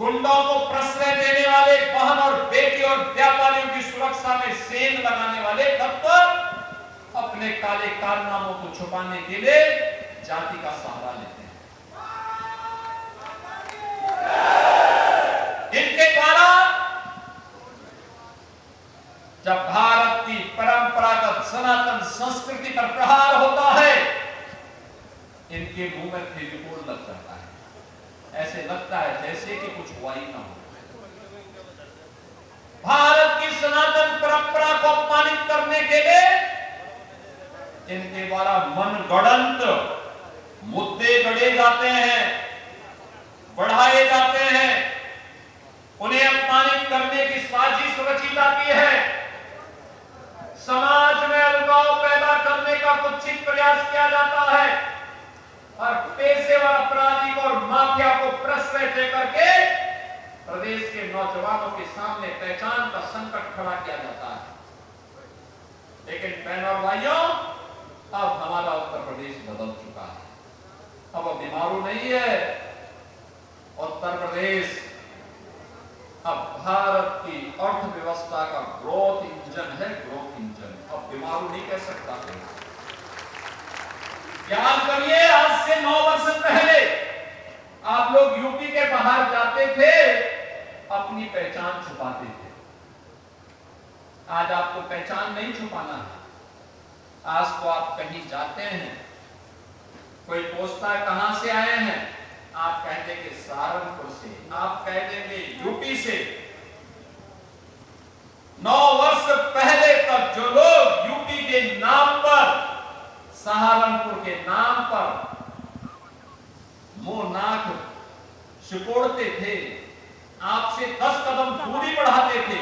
गुंडों को प्रश्रय देने वाले, बहन और बेटी और व्यापारियों की सुरक्षा में सेंध लगाने वाले तत्व अपने काले कारनामों को छुपाने के लिए जाति का सहारा लेते हैं। इनके द्वारा जब भारत की परंपरागत सनातन संस्कृति पर प्रहार होता है, इनके मुंह में फेविकोल लग जाता है। ऐसे लगता है जैसे कि कुछ हुआ ही ना हो। भारत की सनातन परंपरा को अपमानित करने के लिए इनके द्वारा मनगढ़ंत मुद्दे गढ़े जाते हैं, बढ़ाए जाते हैं, उन्हें अपमानित करने की साजिश रची जाती है। समाज में अलगाव पैदा करने का कुत्सित प्रयास किया जाता है और पेशेवर अपराधी और माफिया को प्रश्रय देकर के प्रदेश के नौजवानों के सामने पहचान का संकट खड़ा किया जाता है। लेकिन बहनों और भाइयों, अब हमारा उत्तर प्रदेश बदल चुका है। अब वो बीमारू नहीं है। उत्तर प्रदेश अब भारत की अर्थव्यवस्था का ग्रोथ इंजन है, ग्रोथ इंजन। अब बीमारू नहीं कह सकता। याद करिए, आज से 9 वर्ष पहले आप लोग यूपी के बाहर जाते थे, अपनी पहचान छुपाते थे। आज आपको पहचान नहीं छुपाना है। आज तो आप कहीं जाते हैं, कोई पूछता है कहां से आए हैं, आप कह देंगे सहारनपुर से, आप कह देंगे यूपी से। 9 वर्ष पहले तक जो लोग यूपी के नाम पर, सहारनपुर के नाम पर मुंह नाक सिकोड़ते थे, आपसे 10 कदम दूरी बढ़ाते थे,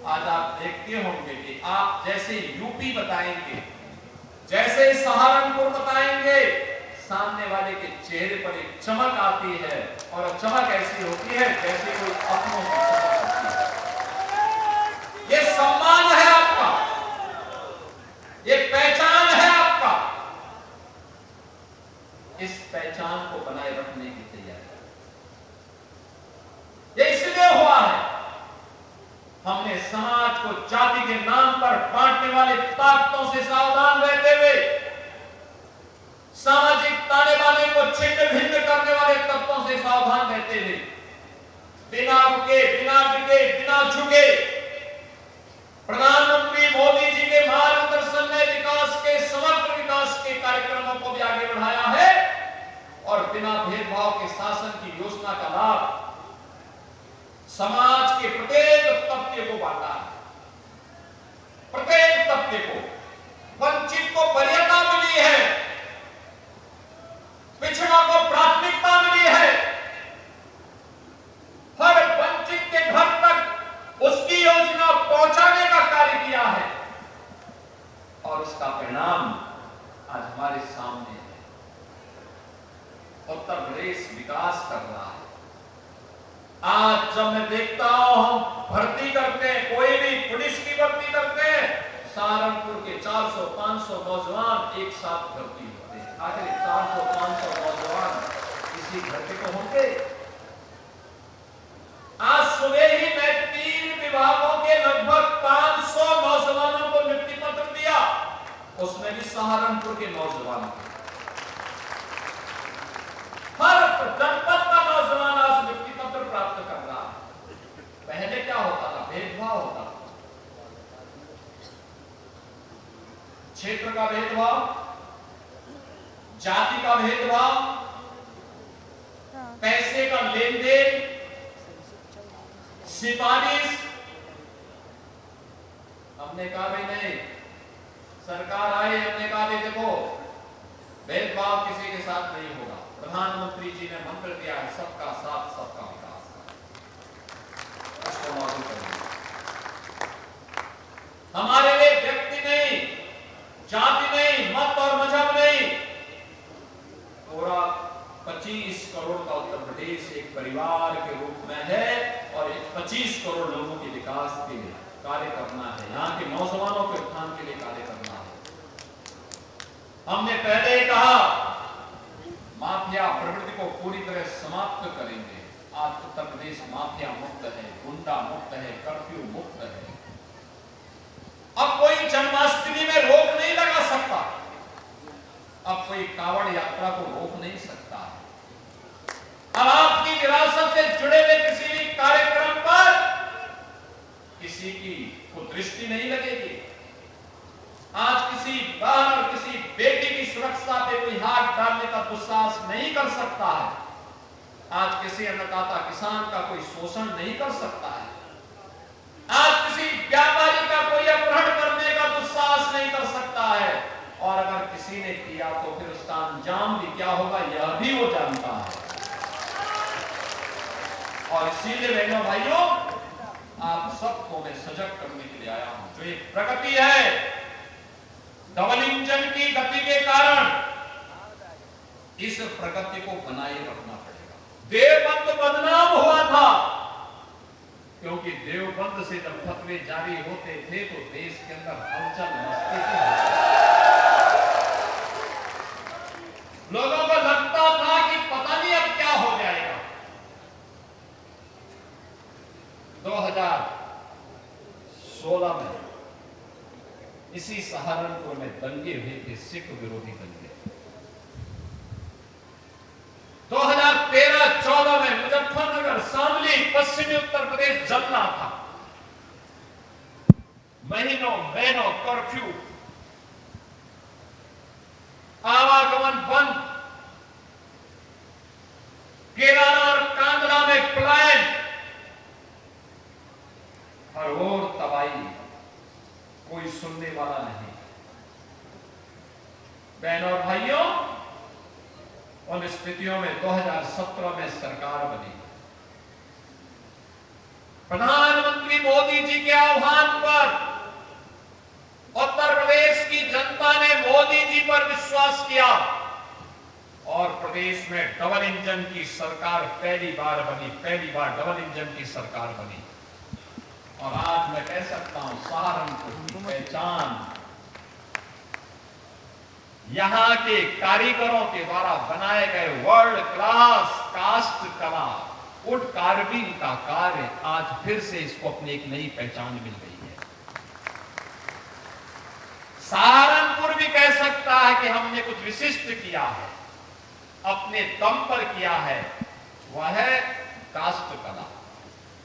आज आप देखते होंगे कि आप जैसे यूपी बताएंगे, जैसे सहारनपुर बताएंगे, सामने वाले के चेहरे पर एक चमक आती है। और चमक ऐसी होती है जैसे कोई अपनों की चमक होती है। ये सम्मान है आपका, ये पहचान है आपका। इस पहचान को बनाए रखने की तैयारी ये इसलिए हुआ है। हमने समाज को जाति के नाम पर बांटने वाले ताकतों से सावधान रहते हुए, सामाजिक ताने बाने को छिन्न भिन्न करने वाले तत्वों से सावधान रहते हुए, बिना रुके, बिना डिगे, बिना झुके प्रधानमंत्री मोदी जी के मार्गदर्शन में विकास के, समग्र विकास के कार्यक्रमों को भी आगे बढ़ाया है और बिना भेदभाव के शासन की योजना का लाभ समाज के प्रत्येक तबके को बांटा है। प्रत्येक तबके को, वंचित को वरीयता मिली है, पिछड़ा को प्राथमिकता मिली है। हर वंचित के घर तक उसकी योजना पहुंचाने का कार्य किया है और उसका परिणाम आज हमारे सामने है। उत्तर प्रदेश विकास कर रहा है। आज जब मैं देखता हूं, हम भर्ती करते हैं, कोई भी पुलिस की भर्ती करते हैं, सहारनपुर के 400-500 नौजवान एक साथ भर्ती होते हैं। आखिर 400-500 नौजवान किसी घर के तो होंगे। आज सुबह ही मैं 3 विभागों के लगभग 500 नौजवानों को नियुक्ति पत्र दिया, उसमें भी सहारनपुर के नौजवानों को। हर जनपद का नौजवान आज नियुक्ति पत्र प्राप्त कर रहा है। पहले क्या होता था? भेदभाव होता था, क्षेत्र का भेदभाव, जाति का भेदभाव, पैसे का लेन देन, सिफारिश। हमने कहा भाई नहीं, सरकार आई, हमने कहा भाई देखो भेदभाव किसी के साथ नहीं होगा। प्रधानमंत्री जी ने मंत्र दिया है सबका साथ सबका विकास, उसको लागू करेंगे। हमारे लिए व्यक्ति नहीं, जाति नहीं, मत और मजहब नहीं, पूरा 25 करोड़ का उत्तर प्रदेश एक परिवार के रूप में है और 25 करोड़ लोगों के विकास के लिए कार्य करना है। यहाँ के नौजवानों के उत्थान के लिए कार्य करना है। हमने पहले ही कहा माफिया प्रवृत्ति को पूरी तरह समाप्त करेंगे। आज उत्तर प्रदेश माफिया मुक्त है, गुंडा मुक्त है, कर्फ्यू मुक्त है। अब कोई जन्माष्टमी में रोक नहीं लगा सकता, अब कोई कावड़ यात्रा को रोक नहीं सकता। अब आपकी विरासत से जुड़े हुए किसी भी कार्यक्रम पर किसी की को दृष्टि नहीं लगेगी। आज किसी बहन और किसी बेटी की सुरक्षा पे कोई हाथ डालने का दुस्साहस नहीं कर सकता है। आज किसी अन्नदाता किसान का कोई शोषण नहीं कर सकता है। आज किसी व्यापारी का कोई अपहरण करने का दुस्साहस नहीं कर सकता है। और अगर किसी ने किया तो फिर उसका अंजाम भी क्या होगा यह भी वो जानता है। और इसीलिए बहनों भाइयों, आप सबको मैं सजग करने के लिए आया हूं। जो एक प्रगति है, डबल इंजन की गति के कारण इस प्रगति को बनाए रखना पड़ेगा। देवबंद बदनाम हुआ था, क्योंकि देवबंद से जब फतवे जारी होते थे तो देश के अंदर हलचल मचती थी। लोगों को लगता था कि पता नहीं अब क्या हो जाएगा। 2016 में इसी सहारनपुर में दंगे हुए थे, सिख विरोधी दंगे। 2013-14 में मुजफ्फरनगर, शामली, पश्चिमी उत्तर प्रदेश जलना था। महीनों कर्फ्यू, आवागमन बंद, केराला और कांगड़ा में पलायन, हर ओर तबाही, कोई सुनने वाला नहीं। बहनों और भाइयों, उन स्थितियों में 2017 में सरकार बनी। प्रधानमंत्री मोदी जी के आह्वान पर उत्तर प्रदेश की जनता ने मोदी जी पर विश्वास किया और प्रदेश में डबल इंजन की सरकार पहली बार बनी। पहली बार डबल इंजन की सरकार बनी। और आज मैं कह सकता हूं, सहारनपुर की पहचान यहां के कारीगरों के द्वारा बनाए गए वर्ल्ड क्लास कास्ट कला, वुड कार्विंग का कार्य आज फिर से इसको अपनी एक नई पहचान मिल गई है। सहारनपुर भी कह सकता है कि हमने कुछ विशिष्ट किया है, अपने दम पर किया है। वह है कास्ट कला।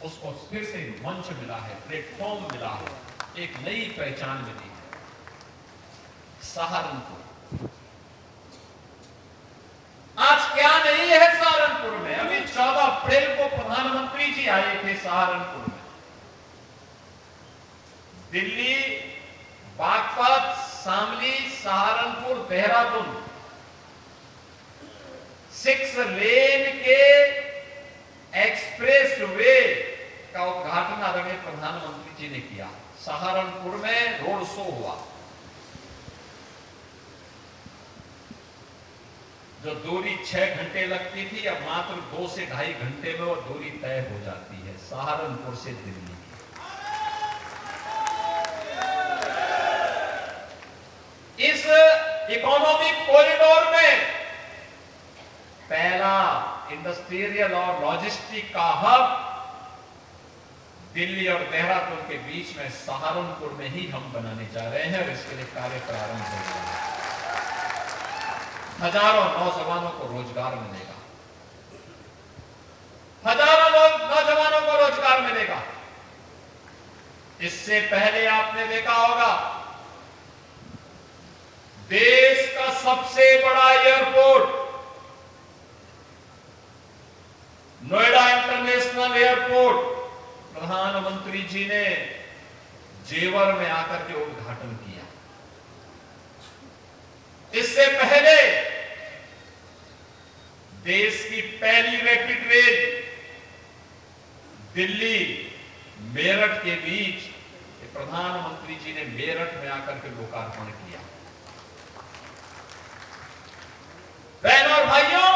उसको फिर से मंच मिला है, प्लेटफॉर्म मिला है, एक नई पहचान मिली है। सहारनपुर आज क्या नहीं है सहारनपुर में। अभी 14 अप्रैल को प्रधानमंत्री जी आए थे सहारनपुर में। दिल्ली, बागपत, शामली, सहारनपुर, देहरादून 6 लेन के एक्सप्रेस वे का उद्घाटन आदरणीय प्रधानमंत्री जी ने किया। सहारनपुर में रोड शो हुआ। जो दूरी 6 घंटे लगती थी, अब मात्र 2 से 2.5 घंटे में वो दूरी तय हो जाती है, सहारनपुर से दिल्ली। इस इकोनॉमिक कॉरिडोर में पहला इंडस्ट्रियल और लॉजिस्टिक का हब दिल्ली और देहरादून के बीच में सहारनपुर में ही हम बनाने जा रहे हैं और इसके लिए कार्य प्रारंभ हो गया है। हजारों नौजवानों को रोजगार मिलेगा, हजारों नौजवानों को रोजगार मिलेगा। इससे पहले आपने देखा होगा, देश का सबसे बड़ा एयरपोर्ट नोएडा इंटरनेशनल एयरपोर्ट प्रधानमंत्री जी ने जेवर में आकर के उद्घाटन किया। इससे पहले देश की पहली रैपिड रेल दिल्ली मेरठ के बीच प्रधानमंत्री जी ने मेरठ में आकर के लोकार्पण किया। बहनों और भाइयों,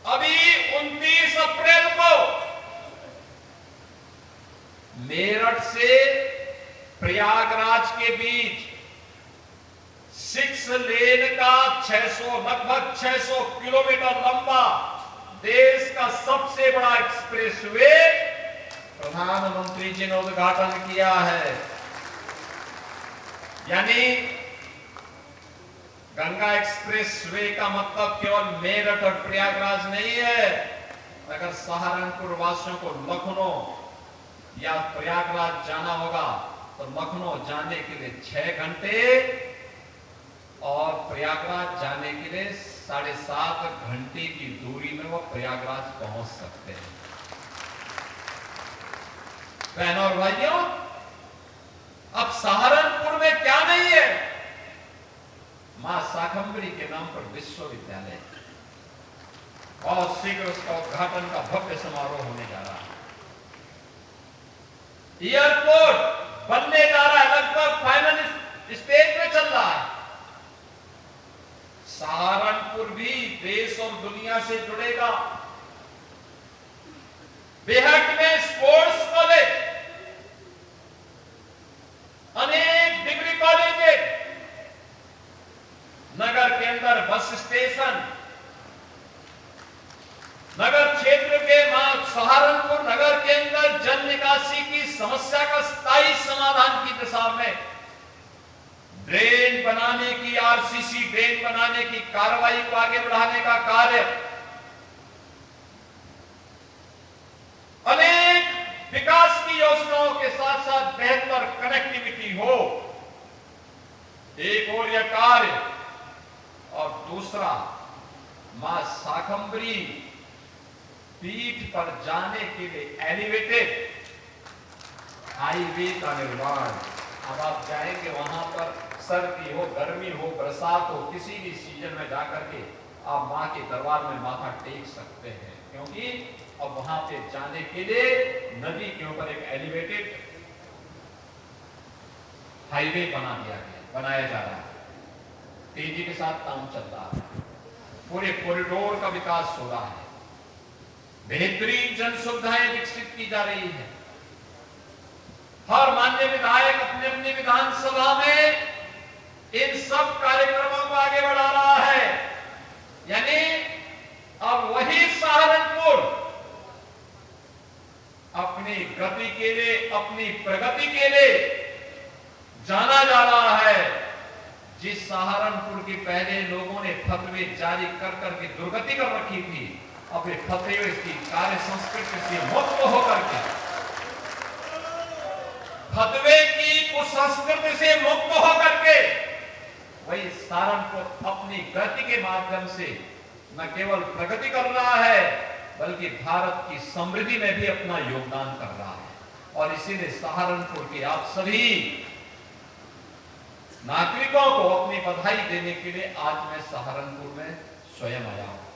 अभी 29 अप्रैल को मेरठ से प्रयागराज के बीच 6 लेन का लगभग 600 किलोमीटर लंबा देश का सबसे बड़ा एक्सप्रेसवे प्रधानमंत्री जी ने उद्घाटन किया है। यानी गंगा एक्सप्रेसवे का मतलब केवल मेरठ और प्रयागराज नहीं है। अगर सहारनपुर वासियों को लखनऊ या प्रयागराज जाना होगा तो लखनऊ जाने के लिए 6 घंटे और प्रयागराज जाने के लिए 7.5 घंटे की दूरी में वो प्रयागराज पहुंच सकते हैं। बहनों और भाइयों, अब सहारनपुर में क्या नहीं है? मां शाकंभरी के नाम पर विश्वविद्यालय, बहुत शीघ्र उसका उद्घाटन का भव्य समारोह होने जा रहा है। एयरपोर्ट बनने जा रहा है, लगभग फाइनल स्टेज में चल रहा है। सहारनपुर भी देश और दुनिया से जुड़ेगा। बेहट में स्पोर्ट्स कॉलेज, अनेक डिग्री कॉलेज, नगर के अंदर बस स्टेशन, नगर क्षेत्र के सहारनपुर नगर के अंदर जल निकासी की समस्या का स्थायी समाधान की दिशा में ड्रेन बनाने की, आरसीसी ड्रेन बनाने की कार्रवाई को आगे बढ़ाने का कार्य, अनेक विकास की योजनाओं के साथ साथ बेहतर कनेक्टिविटी हो, एक और यह कार्य, और दूसरा मां शाकंभरी पीठ पर जाने के लिए एलिवेटेड हाईवे का निर्माण। अब आप जाएंगे वहां पर, सर्दी हो, गर्मी हो, बरसात हो, किसी भी सीजन में जाकर के आप मां के दरबार में माथा टेक सकते हैं, क्योंकि अब वहां पे जाने के लिए नदी के ऊपर एक एलिवेटेड हाईवे बनाया जा रहा है। तेजी के साथ काम चल रहा है, पूरे कॉरिडोर का विकास हो रहा है, बेहतरीन जन सुविधाएं विकसित की जा रही है। हर माननीय विधायक अपने अपनी विधानसभा में इन सब कार्यक्रमों को आगे बढ़ा रहा है। यानी अब वही सहारनपुर अपनी गति के लिए, अपनी प्रगति के लिए जाना जा रहा है। जिस सहारनपुर के पहले लोगों ने फतवे जारी कर करके दुर्गति कर रखी थी, अब ये फतवे की कार्य संस्कृति से मुक्त होकर के, फतवे की कुसंस्कृति से मुक्त होकर के वही सहारनपुर अपनी गति के माध्यम से न केवल प्रगति कर रहा है, बल्कि भारत की समृद्धि में भी अपना योगदान कर रहा है। और इसीलिए सहारनपुर के आप सभी नागरिकों को अपनी बधाई देने के लिए आज मैं सहारनपुर में स्वयं आया हूं।